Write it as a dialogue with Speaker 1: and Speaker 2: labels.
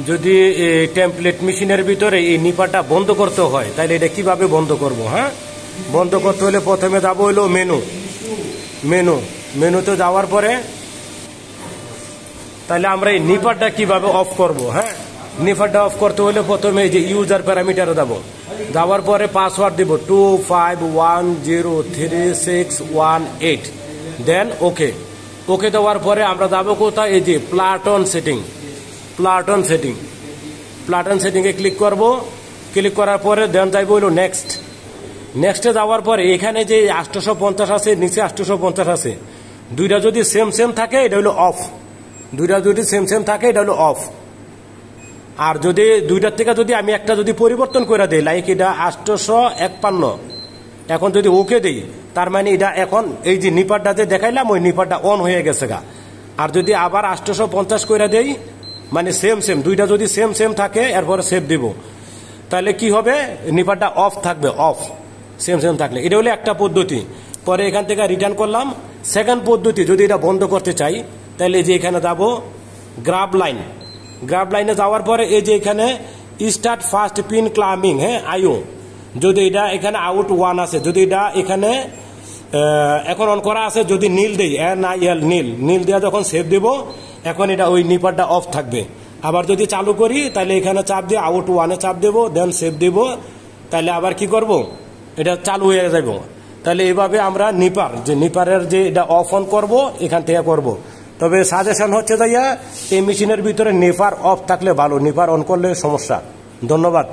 Speaker 1: যদি টেমপ্লেট মেশিনের ভিতরে এই নিপারটা বন্ধ করতে হয় তাহলে এটা কিভাবে বন্ধ করব? হ্যাঁ, বন্ধ করতে হলে প্রথমে যাবো হলো মেনুতে যাওয়ার পরে তাহলে আমরা এই নিপারটা কিভাবে অফ করব? হ্যাঁ, নিপারটা অফ করতে হলে প্রথমে এই যে ইউজার প্যারামিটারে যাবো, যাওয়ার পরে পাসওয়ার্ড দিব 25103618, দেন ওকে দেওয়ার পরে আমরা যাবো কোথায়? এই যে প্লাটন সেটিংয়ে ক্লিক করব। ক্লিক করার পরে দেন যাইব হইল নেক্সটে যাওয়ার পরে এখানে যে 850 আছে, নিচে 850 আছে, দুইটা যদি সেম থাকে এটা হলো অফ, আর যদি দুইটার থেকে যদি আমি একটা যদি পরিবর্তন করে দিই, লাইক এটা 851, এখন যদি ওকে দিই তার মানে এটা এখন এই যে নিপারটা যে দেখাইলাম ওই নিপারটা অন হয়ে গেছে গা। আর যদি আবার 850 করে দেই মানে সেম দুইটা যদি সেম থাকে এরপরে সেভ দিব, তাহলে কি হবে? নিপারটা অফ থাকবে, সেম থাকলে। এটা হলো একটা পদ্ধতি। পরে এখান থেকে রিটার্ন করলাম। সেকেন্ড পদ্ধতি, যদি এটা বন্ধ করতে চাই তাহলে যে এখানে যাবো গ্রাব লাইনে যাওয়ার পরে এই যে এখানে স্টার্ট ফার্স্ট পিন ক্লাম্বিং, হ্যাঁ আইও, যদি এটা এখানে আউট 1 আছে, যদি এটা এখানে এখন অন করা আছে, যদি নীল দেই নীল দেওয়া যখন সেভ দেব এখন এটা ওই নিপারটা অফ থাকবে। আবার যদি চালু করি তাহলে এখানে চাপ দিয়ে আউট 1-এ চাপ দেব, দেন সেভ দেব, তাহলে আবার কি করব? এটা চালু হয়ে যাব। তাহলে এইভাবে আমরা নিপারের যে এটা অফ অন করব এখান থেকে করব। তবে সাজেশন হচ্ছে এই মেশিনের ভিতরে নিপার অফ থাকলে ভালো, নিপার অন করলে সমস্যা। ধন্যবাদ।